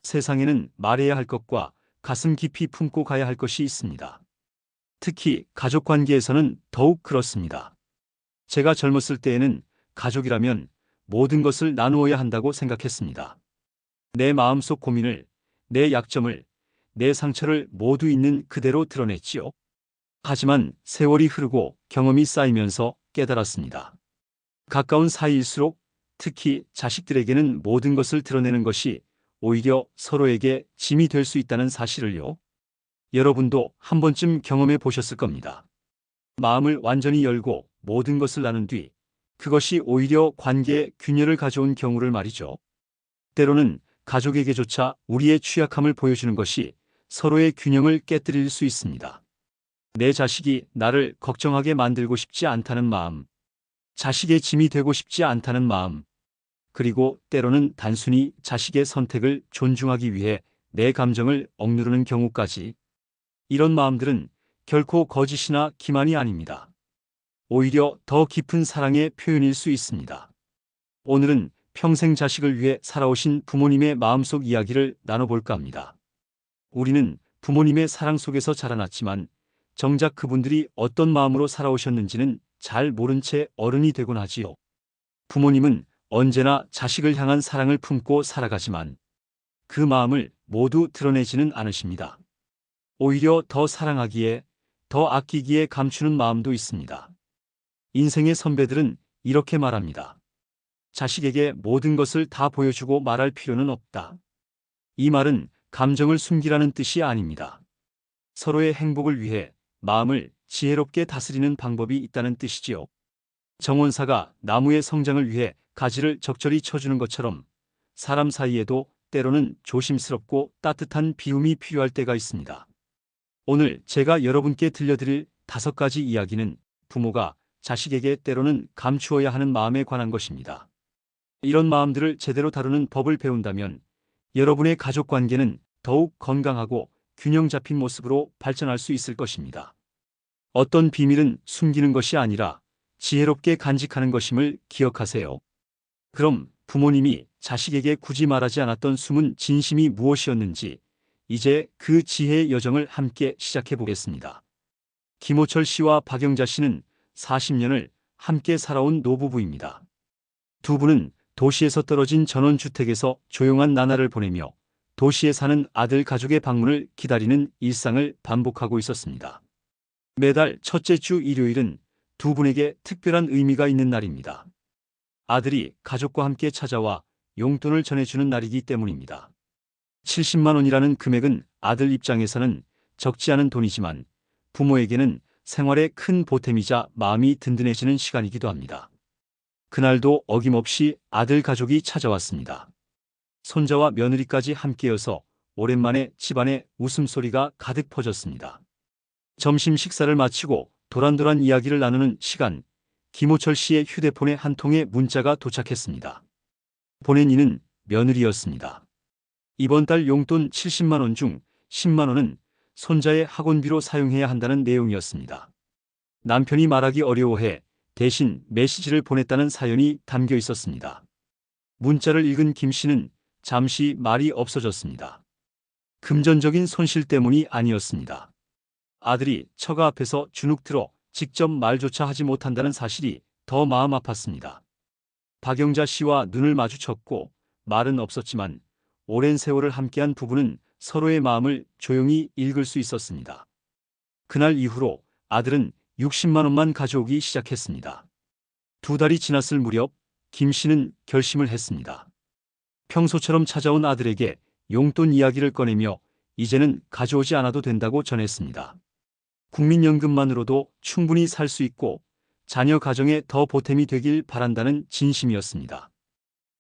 세상에는 말해야 할 것과 가슴 깊이 품고 가야 할 것이 있습니다. 특히 가족 관계에서는 더욱 그렇습니다. 제가 젊었을 때에는 가족이라면 모든 것을 나누어야 한다고 생각했습니다. 내 마음속 고민을, 내 약점을, 내 상처를 모두 있는 그대로 드러냈지요. 하지만 세월이 흐르고 경험이 쌓이면서 깨달았습니다. 가까운 사이일수록 특히 자식들에게는 모든 것을 드러내는 것이 오히려 서로에게 짐이 될 수 있다는 사실을요. 여러분도 한 번쯤 경험해 보셨을 겁니다. 마음을 완전히 열고 모든 것을 나눈 뒤 그것이 오히려 관계에 균열을 가져온 경우를 말이죠. 때로는 가족에게조차 우리의 취약함을 보여주는 것이 서로의 균형을 깨뜨릴 수 있습니다. 내 자식이 나를 걱정하게 만들고 싶지 않다는 마음, 자식의 짐이 되고 싶지 않다는 마음, 그리고 때로는 단순히 자식의 선택을 존중하기 위해 내 감정을 억누르는 경우까지. 이런 마음들은 결코 거짓이나 기만이 아닙니다. 오히려 더 깊은 사랑의 표현일 수 있습니다. 오늘은 평생 자식을 위해 살아오신 부모님의 마음속 이야기를 나눠볼까 합니다. 우리는 부모님의 사랑 속에서 자라났지만 정작 그분들이 어떤 마음으로 살아오셨는지는 잘 모른 채 어른이 되곤 하지요. 부모님은 언제나 자식을 향한 사랑을 품고 살아가지만 그 마음을 모두 드러내지는 않으십니다. 오히려 더 사랑하기에, 더 아끼기에 감추는 마음도 있습니다. 인생의 선배들은 이렇게 말합니다. 자식에게 모든 것을 다 보여주고 말할 필요는 없다. 이 말은 감정을 숨기라는 뜻이 아닙니다. 서로의 행복을 위해 마음을 지혜롭게 다스리는 방법이 있다는 뜻이지요. 정원사가 나무의 성장을 위해 가지를 적절히 쳐주는 것처럼 사람 사이에도 때로는 조심스럽고 따뜻한 비움이 필요할 때가 있습니다. 오늘 제가 여러분께 들려드릴 5가지 이야기는 부모가 자식에게 때로는 감추어야 하는 마음에 관한 것입니다. 이런 마음들을 제대로 다루는 법을 배운다면 여러분의 가족 관계는 더욱 건강하고 균형 잡힌 모습으로 발전할 수 있을 것입니다. 어떤 비밀은 숨기는 것이 아니라 지혜롭게 간직하는 것임을 기억하세요. 그럼 부모님이 자식에게 굳이 말하지 않았던 숨은 진심이 무엇이었는지 이제 그 지혜의 여정을 함께 시작해 보겠습니다. 김호철 씨와 박영자 씨는 40년을 함께 살아온 노부부입니다. 두 분은 도시에서 떨어진 전원주택에서 조용한 나날을 보내며 도시에 사는 아들 가족의 방문을 기다리는 일상을 반복하고 있었습니다. 매달 첫째 주 일요일은 두 분에게 특별한 의미가 있는 날입니다. 아들이 가족과 함께 찾아와 용돈을 전해주는 날이기 때문입니다. 70만 원이라는 금액은 아들 입장에서는 적지 않은 돈이지만 부모에게는 생활의 큰 보탬이자 마음이 든든해지는 시간이기도 합니다. 그날도 어김없이 아들 가족이 찾아왔습니다. 손자와 며느리까지 함께여서 오랜만에 집안에 웃음소리가 가득 퍼졌습니다. 점심 식사를 마치고 도란도란 이야기를 나누는 시간, 김호철 씨의 휴대폰에 한 통의 문자가 도착했습니다. 보낸 이는 며느리였습니다. 이번 달 용돈 70만 원 중 10만 원은 손자의 학원비로 사용해야 한다는 내용이었습니다. 남편이 말하기 어려워해 대신 메시지를 보냈다는 사연이 담겨 있었습니다. 문자를 읽은 김 씨는 잠시 말이 없어졌습니다. 금전적인 손실 때문이 아니었습니다. 아들이 처가 앞에서 주눅 들어 직접 말조차 하지 못한다는 사실이 더 마음 아팠습니다. 박영자 씨와 눈을 마주쳤고 말은 없었지만 오랜 세월을 함께한 부부는 서로의 마음을 조용히 읽을 수 있었습니다. 그날 이후로 아들은 60만 원만 가져오기 시작했습니다. 2달이 지났을 무렵 김 씨는 결심을 했습니다. 평소처럼 찾아온 아들에게 용돈 이야기를 꺼내며 이제는 가져오지 않아도 된다고 전했습니다. 국민연금만으로도 충분히 살 수 있고 자녀 가정에 더 보탬이 되길 바란다는 진심이었습니다.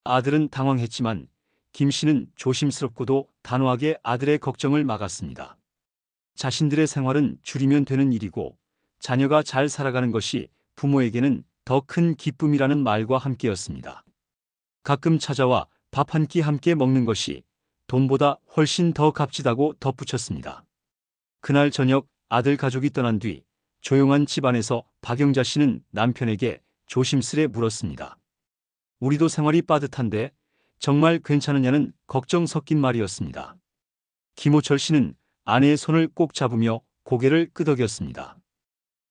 아들은 당황했지만 김 씨는 조심스럽고도 단호하게 아들의 걱정을 막았습니다. 자신들의 생활은 줄이면 되는 일이고 자녀가 잘 살아가는 것이 부모에게는 더 큰 기쁨이라는 말과 함께였습니다. 가끔 찾아와 밥 한 끼 함께 먹는 것이 돈보다 훨씬 더 값지다고 덧붙였습니다. 그날 저녁 아들 가족이 떠난 뒤 조용한 집안에서 박영자 씨는 남편에게 조심스레 물었습니다. 우리도 생활이 빠듯한데 정말 괜찮으냐는 걱정 섞인 말이었습니다. 김호철 씨는 아내의 손을 꼭 잡으며 고개를 끄덕였습니다.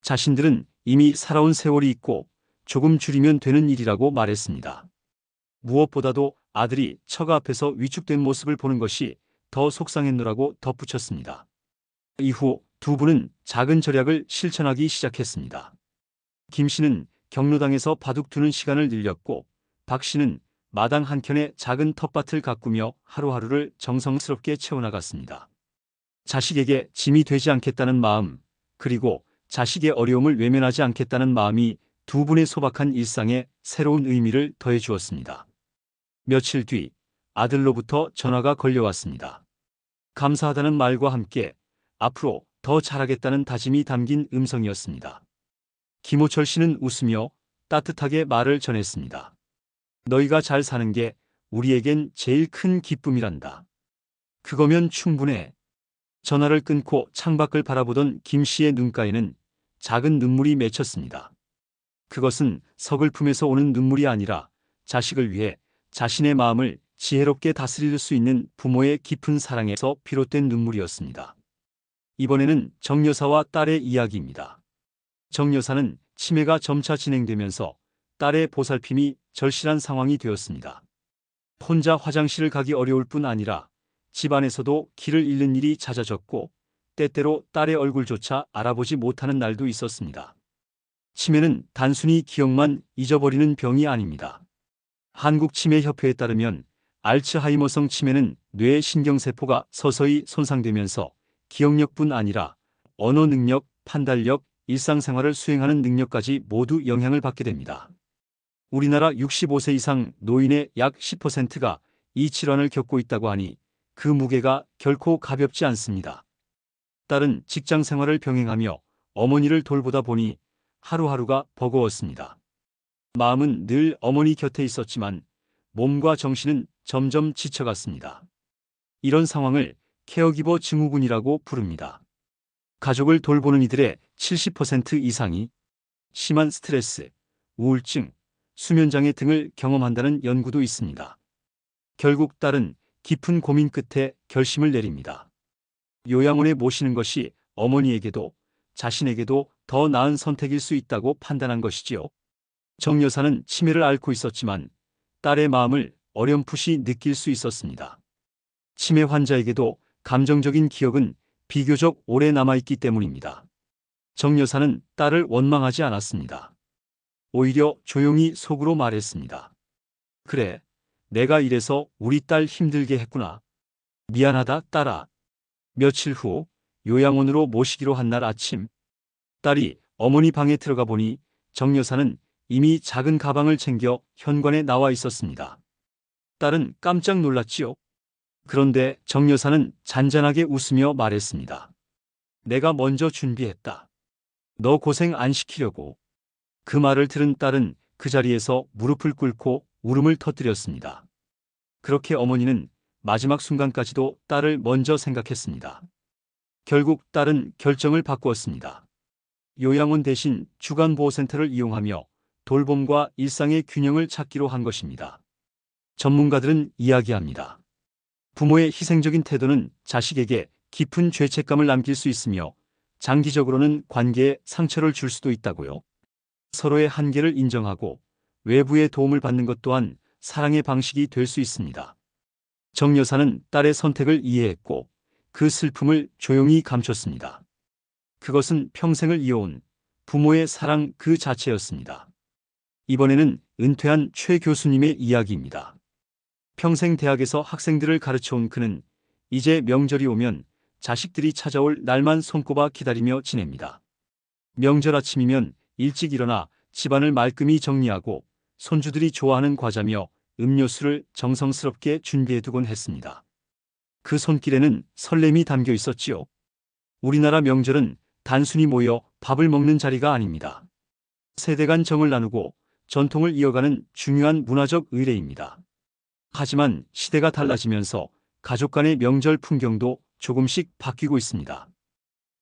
자신들은 이미 살아온 세월이 있고 조금 줄이면 되는 일이라고 말했습니다. 무엇보다도 아들이 처가 앞에서 위축된 모습을 보는 것이 더 속상했노라고 덧붙였습니다. 이후 두 분은 작은 절약을 실천하기 시작했습니다. 김 씨는 경로당에서 바둑 두는 시간을 늘렸고 박 씨는 마당 한켠에 작은 텃밭을 가꾸며 하루하루를 정성스럽게 채워나갔습니다. 자식에게 짐이 되지 않겠다는 마음, 그리고 자식의 어려움을 외면하지 않겠다는 마음이 두 분의 소박한 일상에 새로운 의미를 더해 주었습니다. 며칠 뒤 아들로부터 전화가 걸려왔습니다. 감사하다는 말과 함께 앞으로 더 잘하겠다는 다짐이 담긴 음성이었습니다. 김호철 씨는 웃으며 따뜻하게 말을 전했습니다. 너희가 잘 사는 게 우리에겐 제일 큰 기쁨이란다. 그거면 충분해. 전화를 끊고 창밖을 바라보던 김 씨의 눈가에는 작은 눈물이 맺혔습니다. 그것은 서글픔에서 오는 눈물이 아니라 자식을 위해 자신의 마음을 지혜롭게 다스릴 수 있는 부모의 깊은 사랑에서 비롯된 눈물이었습니다. 이번에는 정 여사와 딸의 이야기입니다. 정 여사는 치매가 점차 진행되면서 딸의 보살핌이 절실한 상황이 되었습니다. 혼자 화장실을 가기 어려울 뿐 아니라 집안에서도 길을 잃는 일이 잦아졌고 때때로 딸의 얼굴조차 알아보지 못하는 날도 있었습니다. 치매는 단순히 기억만 잊어버리는 병이 아닙니다. 한국치매협회에 따르면 알츠하이머성 치매는 뇌의 신경세포가 서서히 손상되면서 기억력뿐 아니라 언어 능력, 판단력, 일상생활을 수행하는 능력까지 모두 영향을 받게 됩니다. 우리나라 65세 이상 노인의 약 10%가 이 질환을 겪고 있다고 하니 그 무게가 결코 가볍지 않습니다. 딸은 직장 생활을 병행하며 어머니를 돌보다 보니 하루하루가 버거웠습니다. 마음은 늘 어머니 곁에 있었지만 몸과 정신은 점점 지쳐갔습니다. 이런 상황을 케어기버 증후군이라고 부릅니다. 가족을 돌보는 이들의 70% 이상이 심한 스트레스, 우울증, 수면장애 등을 경험한다는 연구도 있습니다. 결국 딸은 깊은 고민 끝에 결심을 내립니다. 요양원에 모시는 것이 어머니에게도 자신에게도 더 나은 선택일 수 있다고 판단한 것이지요. 정 여사는 치매를 앓고 있었지만 딸의 마음을 어렴풋이 느낄 수 있었습니다. 치매 환자에게도 감정적인 기억은 비교적 오래 남아있기 때문입니다. 정 여사는 딸을 원망하지 않았습니다. 오히려 조용히 속으로 말했습니다. 그래, 내가 이래서 우리 딸 힘들게 했구나. 미안하다, 딸아. 며칠 후 요양원으로 모시기로 한 날 아침, 딸이 어머니 방에 들어가 보니 정 여사는 이미 작은 가방을 챙겨 현관에 나와 있었습니다. 딸은 깜짝 놀랐지요. 그런데 정 여사는 잔잔하게 웃으며 말했습니다. 내가 먼저 준비했다. 너 고생 안 시키려고. 그 말을 들은 딸은 그 자리에서 무릎을 꿇고 울음을 터뜨렸습니다. 그렇게 어머니는 마지막 순간까지도 딸을 먼저 생각했습니다. 결국 딸은 결정을 바꾸었습니다. 요양원 대신 주간보호센터를 이용하며 돌봄과 일상의 균형을 찾기로 한 것입니다. 전문가들은 이야기합니다. 부모의 희생적인 태도는 자식에게 깊은 죄책감을 남길 수 있으며 장기적으로는 관계에 상처를 줄 수도 있다고요. 서로의 한계를 인정하고 외부의 도움을 받는 것 또한 사랑의 방식이 될 수 있습니다. 정 여사는 딸의 선택을 이해했고 그 슬픔을 조용히 감췄습니다. 그것은 평생을 이어온 부모의 사랑 그 자체였습니다. 이번에는 은퇴한 최 교수님의 이야기입니다. 평생 대학에서 학생들을 가르쳐온 그는 이제 명절이 오면 자식들이 찾아올 날만 손꼽아 기다리며 지냅니다. 명절 아침이면 일찍 일어나 집안을 말끔히 정리하고 손주들이 좋아하는 과자며 음료수를 정성스럽게 준비해두곤 했습니다. 그 손길에는 설렘이 담겨 있었지요. 우리나라 명절은 단순히 모여 밥을 먹는 자리가 아닙니다. 세대 간 정을 나누고 전통을 이어가는 중요한 문화적 의례입니다. 하지만 시대가 달라지면서 가족 간의 명절 풍경도 조금씩 바뀌고 있습니다.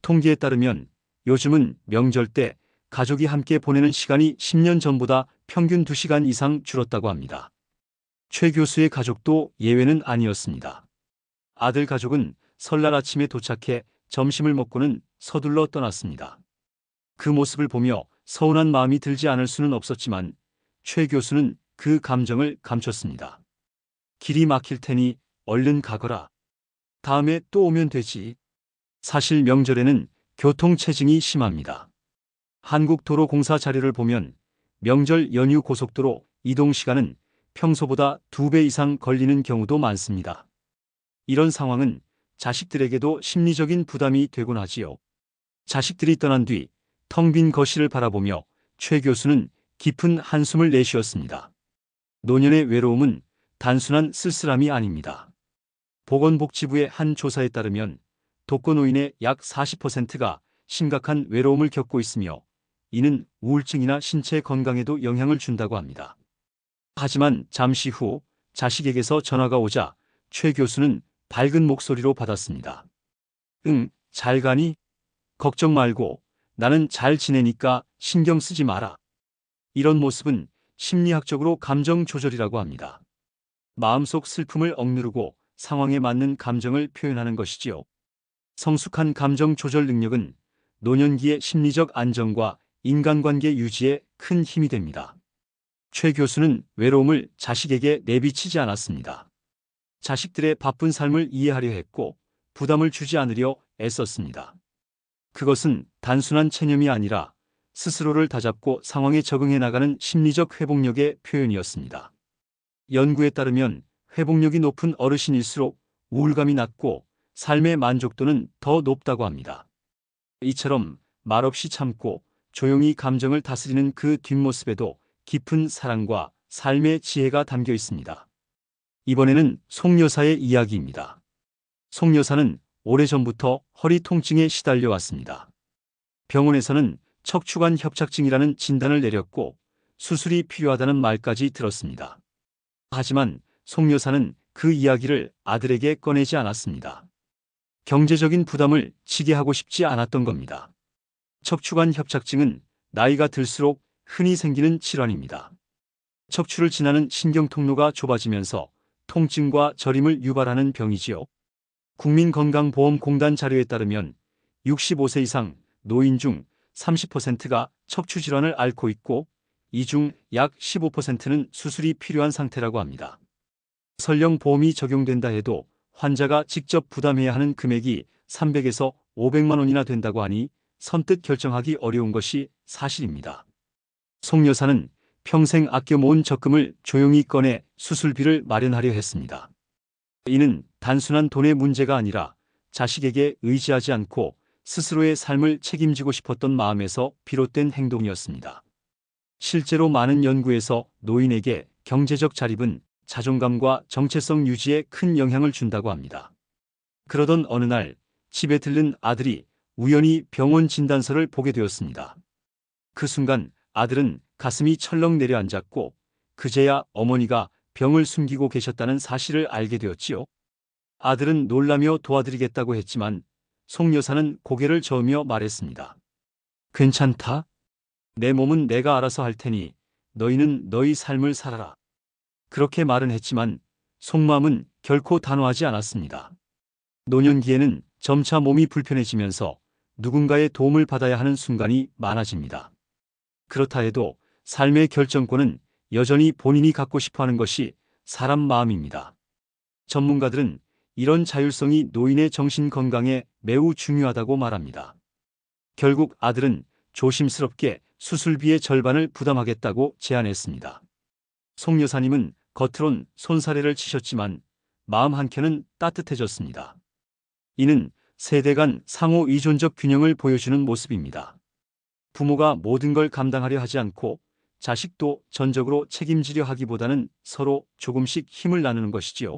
통계에 따르면 요즘은 명절 때 가족이 함께 보내는 시간이 10년 전보다 평균 2시간 이상 줄었다고 합니다. 최 교수의 가족도 예외는 아니었습니다. 아들 가족은 설날 아침에 도착해 점심을 먹고는 서둘러 떠났습니다. 그 모습을 보며 서운한 마음이 들지 않을 수는 없었지만 최 교수는 그 감정을 감췄습니다. 길이 막힐 테니 얼른 가거라. 다음에 또 오면 되지. 사실 명절에는 교통체증이 심합니다. 한국도로공사 자료를 보면 명절 연휴 고속도로 이동 시간은 평소보다 2배 이상 걸리는 경우도 많습니다. 이런 상황은 자식들에게도 심리적인 부담이 되곤 하지요. 자식들이 떠난 뒤 텅 빈 거실을 바라보며 최 교수는 깊은 한숨을 내쉬었습니다. 노년의 외로움은 단순한 쓸쓸함이 아닙니다. 보건복지부의 한 조사에 따르면 독거노인의 약 40%가 심각한 외로움을 겪고 있으며 이는 우울증이나 신체 건강에도 영향을 준다고 합니다. 하지만 잠시 후 자식에게서 전화가 오자 최 교수는 밝은 목소리로 받았습니다. 응, 잘 가니? 걱정 말고 나는 잘 지내니까 신경 쓰지 마라. 이런 모습은 심리학적으로 감정 조절이라고 합니다. 마음속 슬픔을 억누르고 상황에 맞는 감정을 표현하는 것이지요. 성숙한 감정 조절 능력은 노년기의 심리적 안정과 인간관계 유지에 큰 힘이 됩니다. 최 교수는 외로움을 자식에게 내비치지 않았습니다. 자식들의 바쁜 삶을 이해하려 했고 부담을 주지 않으려 애썼습니다. 그것은 단순한 체념이 아니라 스스로를 다잡고 상황에 적응해 나가는 심리적 회복력의 표현이었습니다. 연구에 따르면 회복력이 높은 어르신일수록 우울감이 낮고 삶의 만족도는 더 높다고 합니다. 이처럼 말없이 참고 조용히 감정을 다스리는 그 뒷모습에도 깊은 사랑과 삶의 지혜가 담겨 있습니다. 이번에는 송 여사의 이야기입니다. 송 여사는 오래전부터 허리 통증에 시달려 왔습니다. 병원에서는 척추관 협착증이라는 진단을 내렸고 수술이 필요하다는 말까지 들었습니다. 하지만 송 여사는 그 이야기를 아들에게 꺼내지 않았습니다. 경제적인 부담을 지게 하고 싶지 않았던 겁니다. 척추관 협착증은 나이가 들수록 흔히 생기는 질환입니다. 척추를 지나는 신경통로가 좁아지면서 통증과 저림을 유발하는 병이지요. 국민건강보험공단 자료에 따르면 65세 이상 노인 중 30%가 척추 질환을 앓고 있고 이 중 약 15%는 수술이 필요한 상태라고 합니다. 설령 보험이 적용된다 해도 환자가 직접 부담해야 하는 금액이 300에서 500만 원이나 된다고 하니 선뜻 결정하기 어려운 것이 사실입니다. 송 여사는 평생 아껴 모은 적금을 조용히 꺼내 수술비를 마련하려 했습니다. 이는 단순한 돈의 문제가 아니라 자식에게 의지하지 않고 스스로의 삶을 책임지고 싶었던 마음에서 비롯된 행동이었습니다. 실제로 많은 연구에서 노인에게 경제적 자립은 자존감과 정체성 유지에 큰 영향을 준다고 합니다. 그러던 어느 날 집에 들른 아들이 우연히 병원 진단서를 보게 되었습니다. 그 순간 아들은 가슴이 철렁 내려앉았고 그제야 어머니가 병을 숨기고 계셨다는 사실을 알게 되었지요. 아들은 놀라며 도와드리겠다고 했지만 송 여사는 고개를 저으며 말했습니다. 괜찮다. 내 몸은 내가 알아서 할 테니 너희는 너희 삶을 살아라. 그렇게 말은 했지만 속마음은 결코 단호하지 않았습니다. 노년기에는 점차 몸이 불편해지면서 누군가의 도움을 받아야 하는 순간이 많아집니다. 그렇다 해도 삶의 결정권은 여전히 본인이 갖고 싶어하는 것이 사람 마음입니다. 전문가들은 이런 자율성이 노인의 정신 건강에 매우 중요하다고 말합니다. 결국 아들은 조심스럽게 수술비의 절반을 부담하겠다고 제안했습니다. 송 여사님은 겉으론 손사래를 치셨지만 마음 한켠은 따뜻해졌습니다. 이는 세대 간 상호 의존적 균형을 보여주는 모습입니다. 부모가 모든 걸 감당하려 하지 않고 자식도 전적으로 책임지려 하기보다는 서로 조금씩 힘을 나누는 것이지요.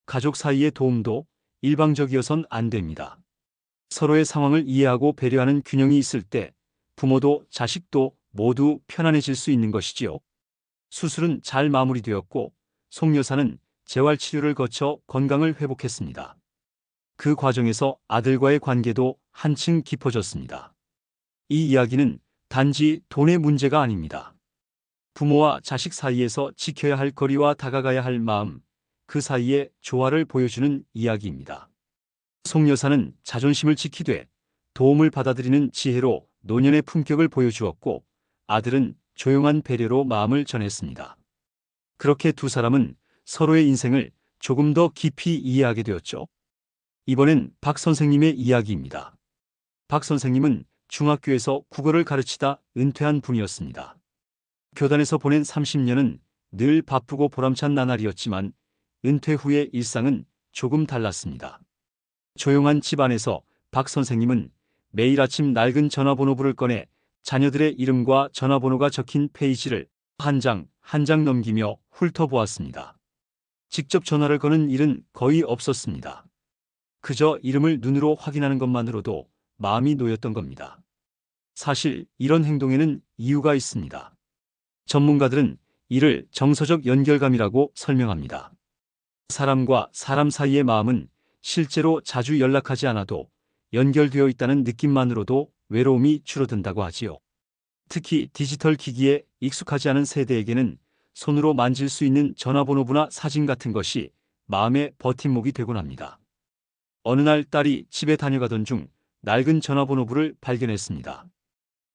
가족 사이의 도움도 일방적이어선 안 됩니다. 서로의 상황을 이해하고 배려하는 균형이 있을 때 부모도 자식도 모두 편안해질 수 있는 것이지요. 수술은 잘 마무리되었고 송 여사는 재활치료를 거쳐 건강을 회복했습니다. 그 과정에서 아들과의 관계도 한층 깊어졌습니다. 이 이야기는 단지 돈의 문제가 아닙니다. 부모와 자식 사이에서 지켜야 할 거리와 다가가야 할 마음, 그 사이의 조화를 보여주는 이야기입니다. 송 여사는 자존심을 지키되 도움을 받아들이는 지혜로 노년의 품격을 보여주었고, 아들은 조용한 배려로 마음을 전했습니다. 그렇게 두 사람은 서로의 인생을 조금 더 깊이 이해하게 되었죠. 이번엔 박 선생님의 이야기입니다. 박 선생님은 중학교에서 국어를 가르치다 은퇴한 분이었습니다. 교단에서 보낸 30년은 늘 바쁘고 보람찬 나날이었지만 은퇴 후의 일상은 조금 달랐습니다. 조용한 집안에서 박 선생님은 매일 아침 낡은 전화번호부를 꺼내 자녀들의 이름과 전화번호가 적힌 페이지를 한 장 한 장 넘기며 훑어보았습니다. 직접 전화를 거는 일은 거의 없었습니다. 그저 이름을 눈으로 확인하는 것만으로도 마음이 놓였던 겁니다. 사실 이런 행동에는 이유가 있습니다. 전문가들은 이를 정서적 연결감이라고 설명합니다. 사람과 사람 사이의 마음은 실제로 자주 연락하지 않아도 연결되어 있다는 느낌만으로도 외로움이 줄어든다고 하지요. 특히 디지털 기기에 익숙하지 않은 세대에게는 손으로 만질 수 있는 전화번호부나 사진 같은 것이 마음의 버팀목이 되곤 합니다. 어느 날 딸이 집에 다녀가던 중 낡은 전화번호부를 발견했습니다.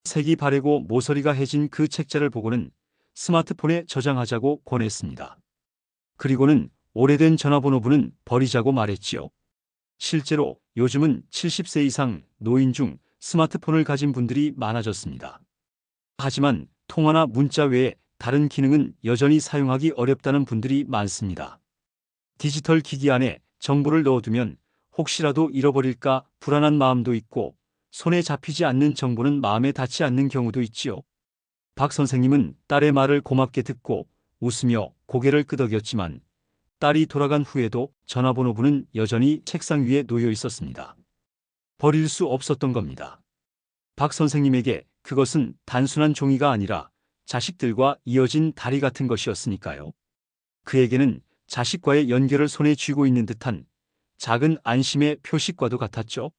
색이 바래고 모서리가 해진 그 책자를 보고는 스마트폰에 저장하자고 권했습니다. 그리고는 오래된 전화번호부는 버리자고 말했지요. 실제로 요즘은 70세 이상 노인 중 스마트폰을 가진 분들이 많아졌습니다. 하지만 통화나 문자 외에 다른 기능은 여전히 사용하기 어렵다는 분들이 많습니다. 디지털 기기 안에 정보를 넣어두면 혹시라도 잃어버릴까 불안한 마음도 있고, 손에 잡히지 않는 정보는 마음에 닿지 않는 경우도 있지요. 박 선생님은 딸의 말을 고맙게 듣고 웃으며 고개를 끄덕였지만 딸이 돌아간 후에도 전화번호부는 여전히 책상 위에 놓여 있었습니다. 버릴 수 없었던 겁니다. 박 선생님에게 그것은 단순한 종이가 아니라 자식들과 이어진 다리 같은 것이었으니까요. 그에게는 자식과의 연결을 손에 쥐고 있는 듯한 작은 안심의 표식과도 같았죠.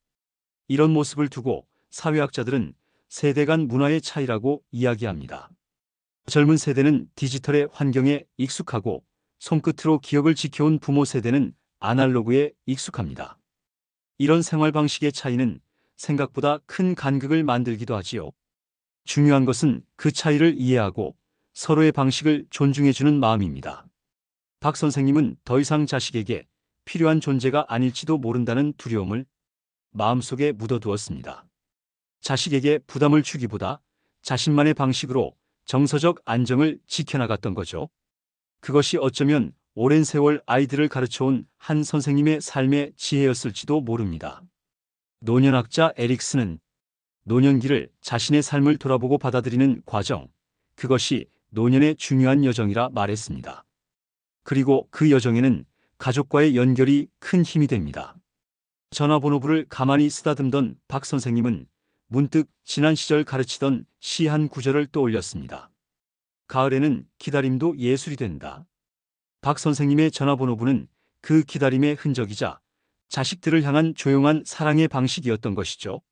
이런 모습을 두고 사회학자들은 세대 간 문화의 차이라고 이야기합니다. 젊은 세대는 디지털의 환경에 익숙하고 손끝으로 기억을 지켜온 부모 세대는 아날로그에 익숙합니다. 이런 생활 방식의 차이는 생각보다 큰 간극을 만들기도 하지요. 중요한 것은 그 차이를 이해하고 서로의 방식을 존중해주는 마음입니다. 박 선생님은 더 이상 자식에게 필요한 존재가 아닐지도 모른다는 두려움을 마음속에 묻어두었습니다. 자식에게 부담을 주기보다 자신만의 방식으로 정서적 안정을 지켜나갔던 거죠. 그것이 어쩌면 오랜 세월 아이들을 가르쳐온 한 선생님의 삶의 지혜였을지도 모릅니다. 노년학자 에릭슨은 노년기를 자신의 삶을 돌아보고 받아들이는 과정, 그것이 노년의 중요한 여정이라 말했습니다. 그리고 그 여정에는 가족과의 연결이 큰 힘이 됩니다. 전화번호부를 가만히 쓰다듬던 박 선생님은 문득 지난 시절 가르치던 시 한 구절을 떠올렸습니다. 가을에는 기다림도 예술이 된다. 박 선생님의 전화번호부는 그 기다림의 흔적이자 자식들을 향한 조용한 사랑의 방식이었던 것이죠.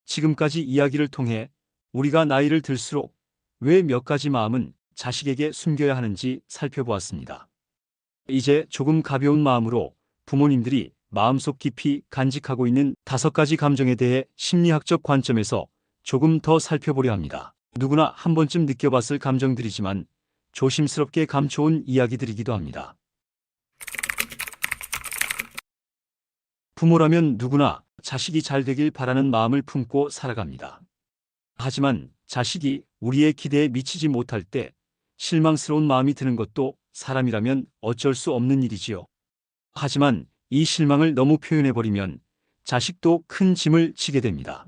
지금까지 이야기를 통해 우리가 나이를 들수록 왜 몇 가지 마음은 자식에게 숨겨야 하는지 살펴보았습니다. 이제 조금 가벼운 마음으로 부모님들이 마음속 깊이 간직하고 있는 5가지 감정에 대해 심리학적 관점에서 조금 더 살펴보려 합니다. 누구나 한 번쯤 느껴봤을 감정들이지만 조심스럽게 감춰온 이야기들이기도 합니다. 부모라면 누구나 자식이 잘 되길 바라는 마음을 품고 살아갑니다. 하지만 자식이 우리의 기대에 미치지 못할 때 실망스러운 마음이 드는 것도 사람이라면 어쩔 수 없는 일이지요. 하지만 이 실망을 너무 표현해버리면 자식도 큰 짐을 지게 됩니다.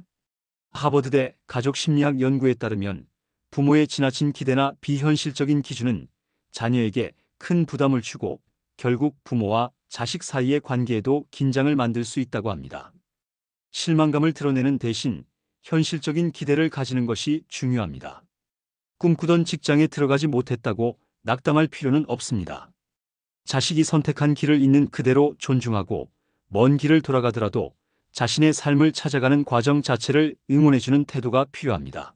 하버드대 가족심리학 연구에 따르면 부모의 지나친 기대나 비현실적인 기준은 자녀에게 큰 부담을 주고 결국 부모와 자식 사이의 관계에도 긴장을 만들 수 있다고 합니다. 실망감을 드러내는 대신 현실적인 기대를 가지는 것이 중요합니다. 꿈꾸던 직장에 들어가지 못했다고 낙담할 필요는 없습니다. 자식이 선택한 길을 있는 그대로 존중하고 먼 길을 돌아가더라도 자신의 삶을 찾아가는 과정 자체를 응원해주는 태도가 필요합니다.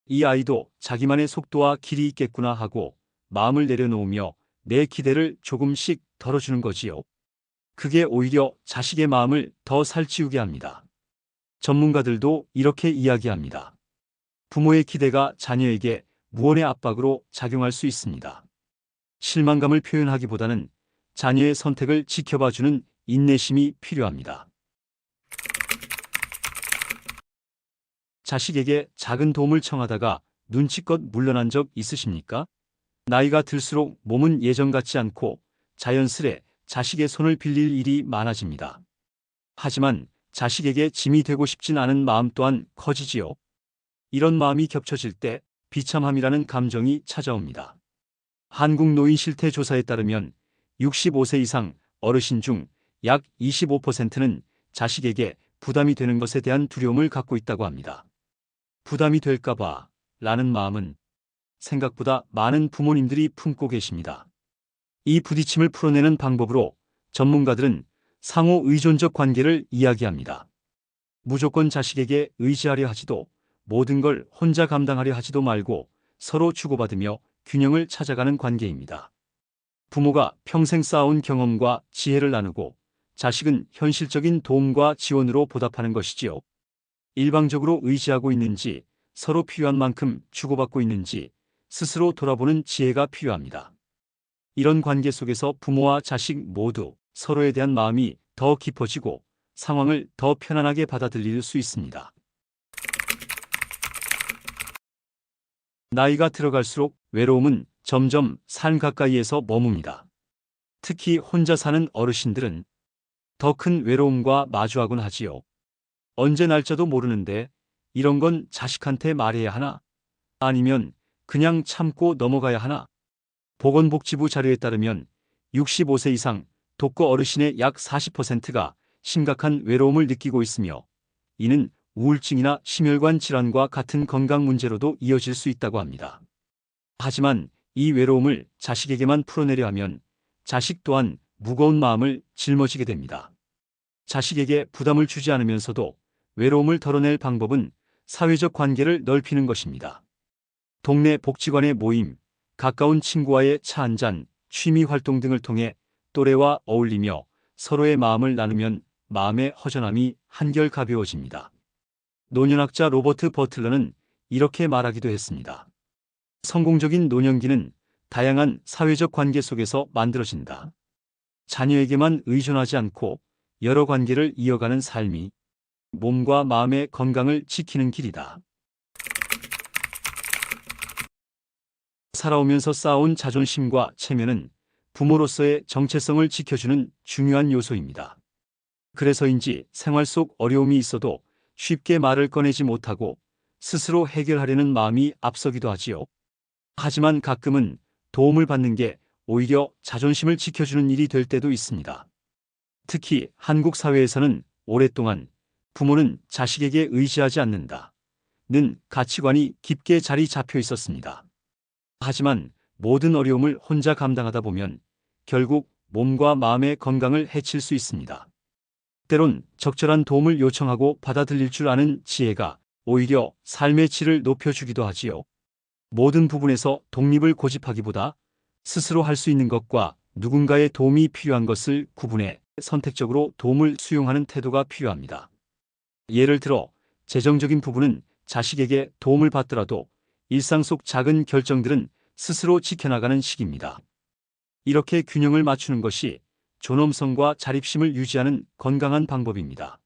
이 아이도 자기만의 속도와 길이 있겠구나 하고 마음을 내려놓으며 내 기대를 조금씩 덜어주는 거지요. 그게 오히려 자식의 마음을 더 살찌우게 합니다. 전문가들도 이렇게 이야기합니다. 부모의 기대가 자녀에게 무언의 압박으로 작용할 수 있습니다. 실망감을 표현하기보다는 자녀의 선택을 지켜봐주는 인내심이 필요합니다. 자식에게 작은 도움을 청하다가 눈치껏 물러난 적 있으십니까? 나이가 들수록 몸은 예전 같지 않고 자연스레 자식의 손을 빌릴 일이 많아집니다. 하지만 자식에게 짐이 되고 싶진 않은 마음 또한 커지지요. 이런 마음이 겹쳐질 때 비참함이라는 감정이 찾아옵니다. 한국노인실태조사에 따르면 65세 이상 어르신 중 약 25%는 자식에게 부담이 되는 것에 대한 두려움을 갖고 있다고 합니다. 부담이 될까봐 라는 마음은 생각보다 많은 부모님들이 품고 계십니다. 이 부딪힘을 풀어내는 방법으로 전문가들은 상호 의존적 관계를 이야기합니다. 무조건 자식에게 의지하려 하지도 모든 걸 혼자 감당하려 하지도 말고 서로 주고받으며 균형을 찾아가는 관계입니다. 부모가 평생 쌓아온 경험과 지혜를 나누고 자식은 현실적인 도움과 지원으로 보답하는 것이지요. 일방적으로 의지하고 있는지 서로 필요한 만큼 주고받고 있는지 스스로 돌아보는 지혜가 필요합니다. 이런 관계 속에서 부모와 자식 모두 서로에 대한 마음이 더 깊어지고 상황을 더 편안하게 받아들일 수 있습니다. 나이가 들어갈수록 외로움은 점점 삶 가까이에서 머뭅니다. 특히 혼자 사는 어르신들은 더 큰 외로움과 마주하곤 하지요. 언제 날짜도 모르는데 이런 건 자식한테 말해야 하나? 아니면 그냥 참고 넘어가야 하나? 보건복지부 자료에 따르면 65세 이상 독거 어르신의 약 40%가 심각한 외로움을 느끼고 있으며 이는 우울증이나 심혈관 질환과 같은 건강 문제로도 이어질 수 있다고 합니다. 하지만 이 외로움을 자식에게만 풀어내려 하면 자식 또한 무거운 마음을 짊어지게 됩니다. 자식에게 부담을 주지 않으면서도 외로움을 덜어낼 방법은 사회적 관계를 넓히는 것입니다. 동네 복지관의 모임, 가까운 친구와의 차 한잔, 취미 활동 등을 통해 또래와 어울리며 서로의 마음을 나누면 마음의 허전함이 한결 가벼워집니다. 노년학자 로버트 버틀러는 이렇게 말하기도 했습니다. 성공적인 노년기는 다양한 사회적 관계 속에서 만들어진다. 자녀에게만 의존하지 않고 여러 관계를 이어가는 삶이 몸과 마음의 건강을 지키는 길이다. 살아오면서 쌓아온 자존심과 체면은 부모로서의 정체성을 지켜주는 중요한 요소입니다. 그래서인지 생활 속 어려움이 있어도 쉽게 말을 꺼내지 못하고 스스로 해결하려는 마음이 앞서기도 하지요. 하지만 가끔은 도움을 받는 게 오히려 자존심을 지켜주는 일이 될 때도 있습니다. 특히 한국 사회에서는 오랫동안 부모는 자식에게 의지하지 않는다는 가치관이 깊게 자리 잡혀 있었습니다. 하지만 모든 어려움을 혼자 감당하다 보면 결국 몸과 마음의 건강을 해칠 수 있습니다. 때론 적절한 도움을 요청하고 받아들일 줄 아는 지혜가 오히려 삶의 질을 높여주기도 하지요. 모든 부분에서 독립을 고집하기보다 스스로 할 수 있는 것과 누군가의 도움이 필요한 것을 구분해 선택적으로 도움을 수용하는 태도가 필요합니다. 예를 들어 재정적인 부분은 자식에게 도움을 받더라도 일상 속 작은 결정들은 스스로 지켜나가는 식입니다. 이렇게 균형을 맞추는 것이 존엄성과 자립심을 유지하는 건강한 방법입니다.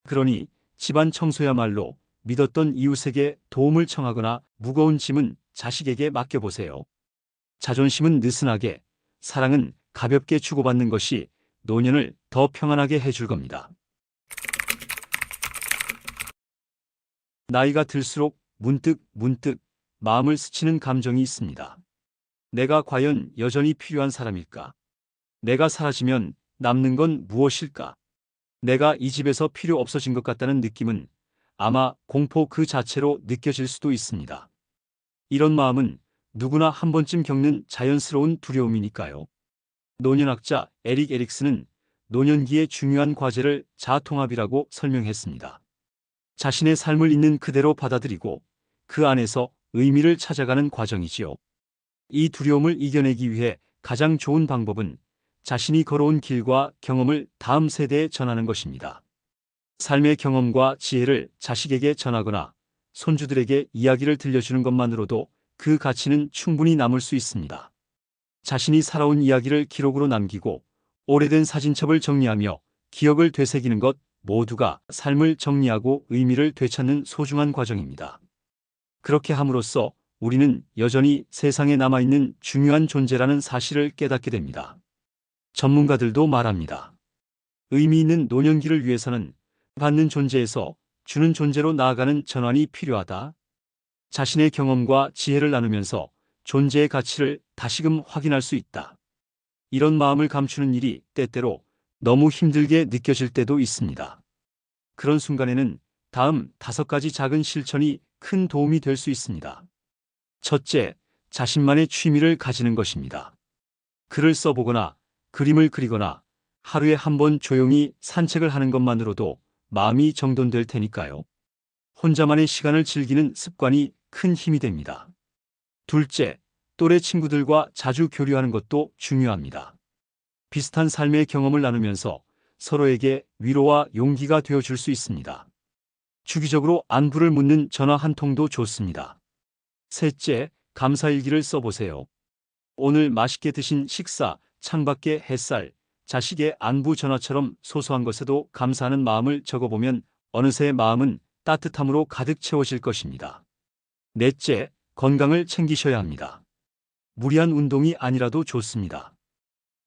그러니 집안 청소야말로 믿었던 이웃에게 도움을 청하거나 무거운 짐은 자식에게 맡겨보세요. 자존심은 느슨하게, 사랑은 가볍게 주고받는 것이 노년을 더 평안하게 해줄 겁니다. 나이가 들수록 문득 마음을 스치는 감정이 있습니다. 내가 과연 여전히 필요한 사람일까? 내가 사라지면 남는 건 무엇일까? 내가 이 집에서 필요 없어진 것 같다는 느낌은 아마 공포 그 자체로 느껴질 수도 있습니다. 이런 마음은 누구나 한 번쯤 겪는 자연스러운 두려움이니까요. 노년학자 에릭 에릭슨은 노년기의 중요한 과제를 자아통합이라고 설명했습니다. 자신의 삶을 있는 그대로 받아들이고 그 안에서 의미를 찾아가는 과정이지요. 이 두려움을 이겨내기 위해 가장 좋은 방법은 자신이 걸어온 길과 경험을 다음 세대에 전하는 것입니다. 삶의 경험과 지혜를 자식에게 전하거나 손주들에게 이야기를 들려주는 것만으로도 그 가치는 충분히 남을 수 있습니다. 자신이 살아온 이야기를 기록으로 남기고 오래된 사진첩을 정리하며 기억을 되새기는 것 모두가 삶을 정리하고 의미를 되찾는 소중한 과정입니다. 그렇게 함으로써 우리는 여전히 세상에 남아있는 중요한 존재라는 사실을 깨닫게 됩니다. 전문가들도 말합니다. 의미 있는 노년기를 위해서는 받는 존재에서 주는 존재로 나아가는 전환이 필요하다. 자신의 경험과 지혜를 나누면서 존재의 가치를 다시금 확인할 수 있다. 이런 마음을 감추는 일이 때때로 너무 힘들게 느껴질 때도 있습니다. 그런 순간에는 다음 5가지 작은 실천이 큰 도움이 될 수 있습니다. 첫째, 자신만의 취미를 가지는 것입니다. 글을 써보거나 그림을 그리거나 하루에 한 번 조용히 산책을 하는 것만으로도 마음이 정돈될 테니까요. 혼자만의 시간을 즐기는 습관이 큰 힘이 됩니다. 둘째, 또래 친구들과 자주 교류하는 것도 중요합니다. 비슷한 삶의 경험을 나누면서 서로에게 위로와 용기가 되어줄 수 있습니다. 주기적으로 안부를 묻는 전화 한 통도 좋습니다. 셋째, 감사일기를 써보세요. 오늘 맛있게 드신 식사, 창밖의 햇살, 자식의 안부 전화처럼 소소한 것에도 감사하는 마음을 적어보면 어느새 마음은 따뜻함으로 가득 채워질 것입니다. 넷째, 건강을 챙기셔야 합니다. 무리한 운동이 아니라도 좋습니다.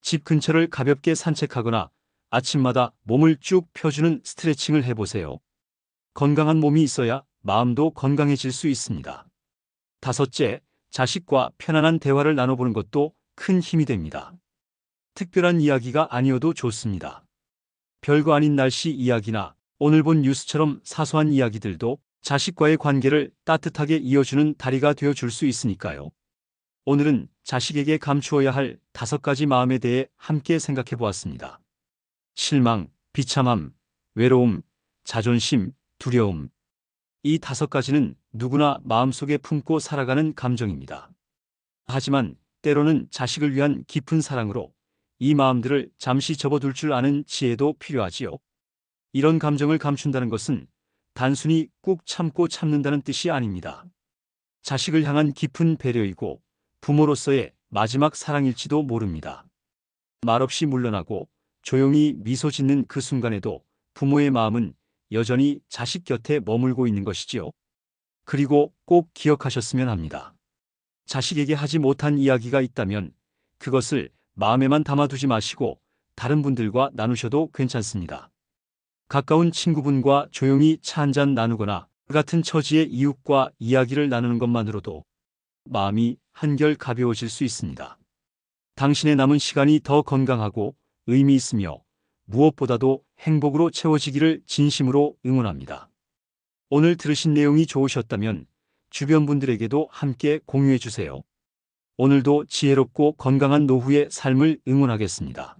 집 근처를 가볍게 산책하거나 아침마다 몸을 쭉 펴주는 스트레칭을 해보세요. 건강한 몸이 있어야 마음도 건강해질 수 있습니다. 다섯째, 자식과 편안한 대화를 나눠보는 것도 큰 힘이 됩니다. 특별한 이야기가 아니어도 좋습니다. 별거 아닌 날씨 이야기나 오늘 본 뉴스처럼 사소한 이야기들도 자식과의 관계를 따뜻하게 이어주는 다리가 되어줄 수 있으니까요. 오늘은 자식에게 감추어야 할 5가지 마음에 대해 함께 생각해 보았습니다. 실망, 비참함, 외로움, 자존심, 두려움. 이 5가지는 누구나 마음속에 품고 살아가는 감정입니다. 하지만 때로는 자식을 위한 깊은 사랑으로 이 마음들을 잠시 접어둘 줄 아는 지혜도 필요하지요. 이런 감정을 감춘다는 것은 단순히 꾹 참고 참는다는 뜻이 아닙니다. 자식을 향한 깊은 배려이고 부모로서의 마지막 사랑일지도 모릅니다. 말없이 물러나고 조용히 미소 짓는 그 순간에도 부모의 마음은 여전히 자식 곁에 머물고 있는 것이지요. 그리고 꼭 기억하셨으면 합니다. 자식에게 하지 못한 이야기가 있다면 그것을 마음에만 담아두지 마시고 다른 분들과 나누셔도 괜찮습니다. 가까운 친구분과 조용히 차 한잔 나누거나 같은 처지의 이웃과 이야기를 나누는 것만으로도 마음이 한결 가벼워질 수 있습니다. 당신의 남은 시간이 더 건강하고 의미 있으며 무엇보다도 행복으로 채워지기를 진심으로 응원합니다. 오늘 들으신 내용이 좋으셨다면 주변 분들에게도 함께 공유해 주세요. 오늘도 지혜롭고 건강한 노후의 삶을 응원하겠습니다.